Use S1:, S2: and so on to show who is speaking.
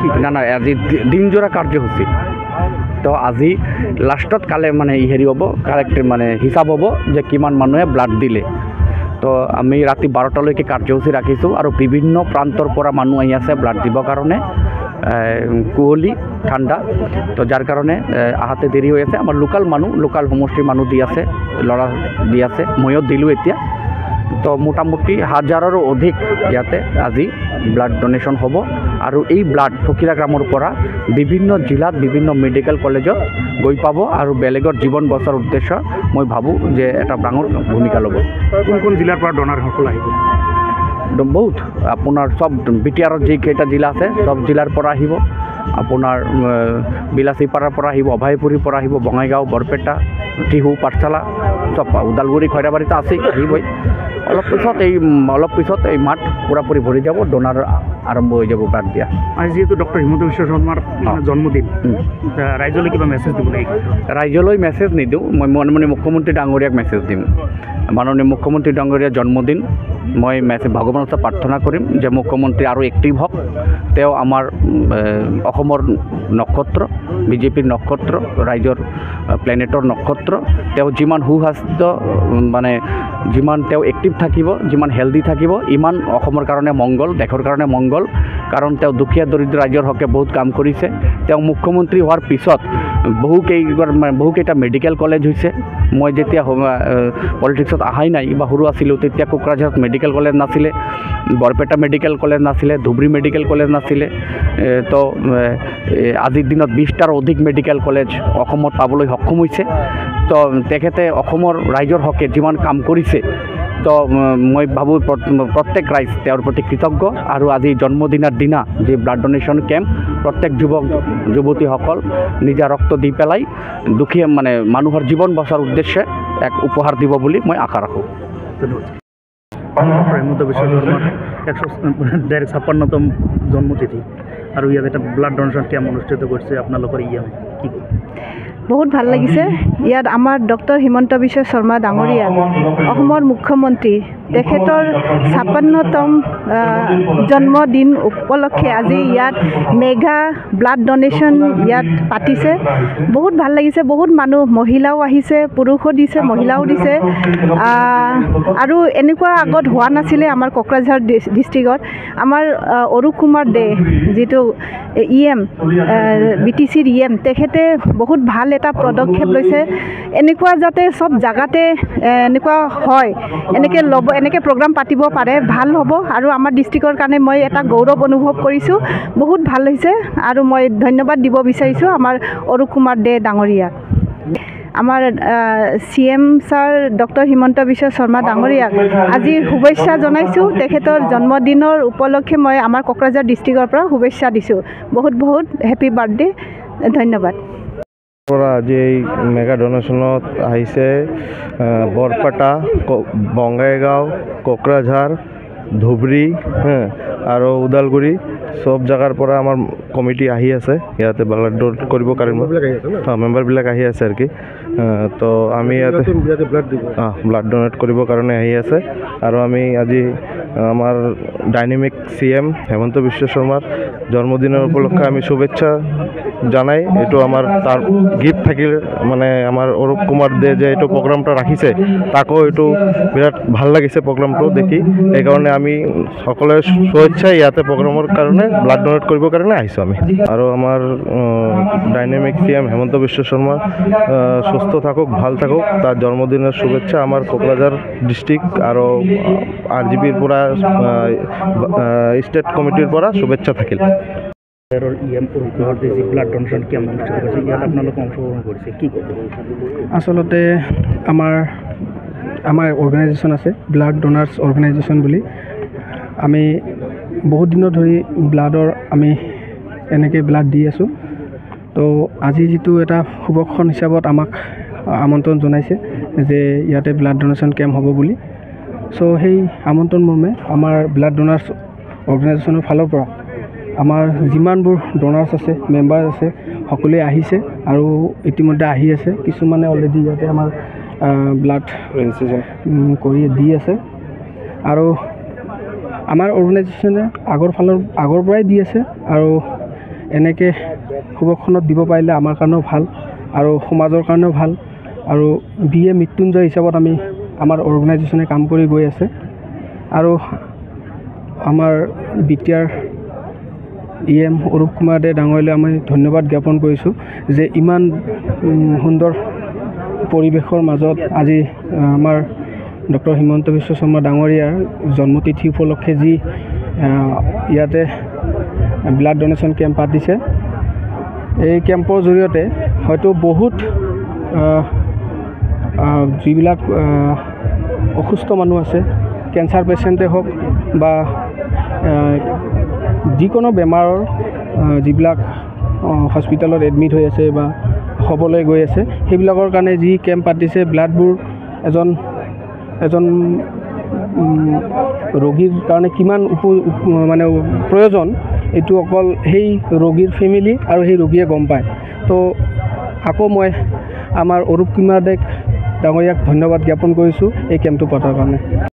S1: নেকি?
S2: না না, আজি দিনজোৰা কাৰ্যসূচী। তো আজি লাষ্টত কালে মানে হেৰি হ'ব, কাৰেক্ট মানে হিচাপ হ'ব যে কিমান মানুহে ব্লাড দিলে। তো আমি ৰাতি 12টালৈকে কাৰ্যসূচী ৰাখিছোঁ আৰু বিভিন্ন প্ৰান্তৰ পৰা মানুহ আহি আছে ব্লাড দিবৰ কাৰণে। কুঁৱলী ঠাণ্ডা, তো যাৰ কাৰণে আহাতে দেৰি হৈ আছে। আমাৰ লোকাল সমষ্টিৰ মানুহ দি আছে, ল'ৰা দি আছে, ময়ো দিলোঁ এতিয়া। তো মোটামুটি 1000ৰো অধিক ইয়াতে আজি ব্লাড ডনেশ্যন হ'ব। আৰু এই ব্লাড ফকিৰা গ্ৰামৰ পৰা বিভিন্ন জিলাত বিভিন্ন মেডিকেল কলেজত গৈ পাব আৰু বেলেগৰ জীৱন বচাৰ উদ্দেশ্য মই ভাবোঁ যে এটা ডাঙৰ ভূমিকা ল'ব।
S1: কোন জিলাৰ পৰা ডনাৰসকল আহিব?
S2: বহুত আপোনাৰ চব বিটিআৰত যিকেইটা জিলা আছে চব জিলাৰ পৰা আহিব। আপোনাৰ বিলাচীপাৰাৰ পৰা আহিব, অভয়পুৰীৰ পৰা আহিব, বঙাইগাঁও, বৰপেটা, টিহু, পাঠশালা, চব ওদালগুৰি, খৈৰাবাৰীতো আছেই, আহিবই। অলপ পিছত এই মাঠ পূৰাপূৰি ভৰি যাব, ডোনাৰ আৰম্ভ হৈ যাব ব্লাড দিয়া।
S1: আজি যিহেতু ডক্টৰ হিমন্ত বিশ্ব শৰ্মাৰ জন্মদিন, ৰাইজলৈ কিবা মেছেজ দিব লাগিব?
S2: ৰাইজলৈ মেছেজ নিদিওঁ, মই মাননীয় মুখ্যমন্ত্ৰী ডাঙৰীয়াক মেছেজ দিম। মাননীয় মুখ্যমন্ত্ৰী ডাঙৰীয়াৰ জন্মদিন, মই ভগৱানৰ ওচৰত প্ৰাৰ্থনা কৰিম যে মুখ্যমন্ত্ৰী আৰু এক্টিভ হওক। তেওঁ আমাৰ অসমৰ নক্ষত্ৰ, বিজেপিৰ নক্ষত্ৰ, ৰাইজৰ প্লেনেটৰ নক্ষত্ৰ। তেওঁ যিমান সুস্বাস্থ্য মানে যিমান তেওঁ এক্টিভ থাকিব, যিমান হেল্ডি থাকিব, ইমান অসমৰ কাৰণে মংগল, দেশৰ কাৰণে মংগল। কাৰণ তেওঁ দুখীয়া দৰিদ্ৰ ৰাইজৰ হকে বহুত কাম কৰিছে। তেওঁ মুখ্যমন্ত্ৰী হোৱাৰ পিছত বহুকেইটা মেডিকেল কলেজ হৈছে। মই যেতিয়া পলিটিক্সত অহাই নাই বা সৰু আছিলোঁ তেতিয়া কোকৰাঝাৰত মেডিকেল কলেজ নাছিলে, বৰপেটা মেডিকেল কলেজ নাছিলে, ধুবুৰী মেডিকেল কলেজ নাছিলে। তো আজিৰ দিনত 20টাৰ অধিক মেডিকেল কলেজ অসমত পাবলৈ সক্ষম হৈছে। তো তেখেতে অসমৰ ৰাইজৰ হকে যিমান কাম কৰিছে, তো মই ভাবোঁ প্ৰত্যেক ৰাইজ তেওঁৰ প্ৰতি কৃতজ্ঞ। আৰু আজি জন্মদিনৰ দিনা যি ব্লাড ডনেশ্যন কেম্প, প্ৰত্যেক যুৱক যুৱতীসকল নিজা ৰক্ত দি পেলাই দুখীয়া মানে মানুহৰ জীৱন বচাৰ উদ্দেশ্যে এক উপহাৰ দিব বুলি মই আশা ৰাখোঁ।
S1: হিমন্ত বিশ্ব শৰ্মাৰ 156তম জন্মতিথি আৰু ইয়াত এটা ব্লাড ডনেশ্যন কেম্প অনুষ্ঠিত কৰিছে আপোনালোকৰ ইয়াত, কি ক'ব?
S3: বহুত ভাল লাগিছে। ইয়াত আমাৰ ডক্টৰ হিমন্ত বিশ্ব শৰ্মা ডাঙৰীয়া, অসমৰ মুখ্যমন্ত্ৰী, তেখেতৰ 56তম জন্মদিন উপলক্ষে আজি ইয়াত মেগা ব্লাড ডনেশ্যন ইয়াত পাতিছে। বহুত ভাল লাগিছে। বহুত মানুহ, মহিলাও আহিছে, পুৰুষো দিছে, মহিলাও দিছে। আৰু এনেকুৱা আগত হোৱা নাছিলে আমাৰ কোকৰাঝাৰ ডিষ্ট্ৰিক্টত। আমাৰ অৰূপ কুমাৰ দে, যিটো EM BTCৰ EM, তেখেতে বহুত ভাল এটা পদক্ষেপ লৈছে। এনেকুৱা যাতে চব জাগাতে এনেকুৱা হয়, এনেকৈ প্ৰগ্ৰাম পাতিব পাৰে, ভাল হ'ব। আৰু আমাৰ ডিষ্ট্ৰিক্টৰ কাৰণে মই এটা গৌৰৱ অনুভৱ কৰিছোঁ। বহুত ভাল হৈছে আৰু মই ধন্যবাদ দিব বিচাৰিছোঁ আমাৰ অৰূপ কুমাৰ দে ডাঙৰীয়াক। আমাৰ CM sir doctor Himanta Biswa Sarma ডাঙৰীয়াক আজি শুভেচ্ছা জনাইছোঁ। তেখেতৰ জন্মদিনৰ উপলক্ষে মই আমাৰ কোকৰাঝাৰ ডিষ্ট্ৰিক্টৰ পৰা শুভেচ্ছা দিছোঁ। বহুত বহুত হেপী বাৰ্থডে, ধন্যবাদ।
S4: আজি এই মেগা ডনেশ্যনত আহিছে বৰপেটা, বঙাইগাঁও, কোকৰাঝাৰ, ধুবুৰী আৰু ওদালগুৰি, চব জেগাৰ পৰা আমাৰ কমিটি আহি আছে ইয়াতে ব্লাড ডনেট কৰিবৰ কাৰণে। মেম্বাৰবিলাক আহি আছে আৰু কি। তো আমি ইয়াতে ব্লাড ডনেট কৰিবৰ কাৰণে আহি আছে। আৰু আমি আজি আমাৰ ডাইনামিক CM হিমন্ত বিশ্ব শৰ্মাৰ জন্মদিনৰ উপলক্ষে আমি শুভেচ্ছা জানাই। এইটো আমাৰ তাৰ গিফ্ট থাকিল, মানে আমাৰ অৰূপ কুমাৰ দে যে এইটো প্ৰগ্ৰামটা ৰাখিছে, তাকো এইটো বিৰাট ভাল লাগিছে প্ৰগ্ৰামটো দেখি। সেইকাৰণে আমি সকলোৱে শুভেচ্ছা ইয়াতে প্ৰগ্ৰামৰ কাৰণে ব্লাড ডনেট কৰিবৰ কাৰণে আহিছোঁ আমি। আৰু আমাৰ ডাইনামিক CM হিমন্ত বিশ্ব শৰ্মা সুস্থ থাকক, ভাল থাকক, তাৰ জন্মদিনৰ শুভেচ্ছা আমাৰ কোকৰাঝাৰ ডিষ্ট্ৰিক্ট আৰু RGPৰ পৰা ষ্টেট কমিটিৰ পৰা শুভেচ্ছা থাকিল।
S1: ব্লাড ডনেশ্যন কেম্প অনুষ্ঠিত কৰিছে, ইয়াত আপোনালোকে অংশগ্ৰহণ কৰিছে, কি ক'ব?
S5: আচলতে আমাৰ অৰ্গেনাইজেশ্যন আছে, ব্লাড ডোনাৰ্ছ অৰ্গেনাইজেশ্যন বুলি। আমি বহুত দিনৰ ধৰি ব্লাডৰ আমি এনেকৈ ব্লাড দি আছোঁ। তো আজি যিটো এটা শুভক্ষণ হিচাপত আমাক আমন্ত্ৰণ জনাইছে যে ইয়াতে ব্লাড ডনেশ্যন কেম্প হ'ব বুলি। চ' সেই আমন্ত্ৰণ মৰ্মে আমাৰ ব্লাড ডোনাৰ্ছ অৰ্গেনাইজেশ্যনৰ ফালৰ পৰা আমাৰ যিমানবোৰ ডোনাৰ্ছ আছে, মেম্বাৰ আছে, সকলোৱে আহিছে আৰু ইতিমধ্যে আহি আছে। কিছুমানে অলৰেডি ইয়াতে আমাৰ ব্লাড কৰি দি আছে। আৰু আমাৰ অৰ্গেনাইজেশ্যনে আগৰ পৰাই দি আছে। আৰু এনেকৈ সুবখনত দিব পাৰিলে আমাৰ কাৰণেও ভাল আৰু সমাজৰ কাৰণেও ভাল আৰু BA মৃত্যুঞ্জয় হিচাপত আমাৰ অৰ্গেনাইজেশ্যনে কাম কৰি গৈ আছে আৰু আমাৰ BTR EM অৰূপ কুমাৰ দে ডাঙৰীয়ালৈ আমি ধন্যবাদ জ্ঞাপন কৰিছোঁ যে ইমান সুন্দৰ পৰিৱেশৰ মাজত আজি আমাৰ ডক্টৰ হিমন্ত বিশ্ব শৰ্মা ডাঙৰীয়াৰ জন্মতিথি উপলক্ষে যি ইয়াতে ব্লাড ডনেশ্যন কেম্প পাতিছে এই কেম্পৰ জৰিয়তে হয়তো বহুত যিবিলাক অসুস্থ মানুহ আছে কেঞ্চাৰ পেচেণ্টে হওক বা যিকোনো বেমাৰৰ যিবিলাক হস্পিটেলত এডমিট হৈ আছে বা হ'বলৈ গৈ আছে সেইবিলাকৰ কাৰণে যি কেম্প পাতিছে ব্লাডবোৰ এজন ৰোগীৰ কাৰণে কিমান মানে প্ৰয়োজন এইটো অকল সেই ৰোগীৰ ফেমিলি আৰু সেই ৰোগীয়ে গম পায় তো আকৌ মই আমাৰ অৰূপ কুমাৰ দে ডাঙৰীয়াক ধন্যবাদ জ্ঞাপন কৰিছোঁ এই কেম্পটো পতাৰ কাৰণে।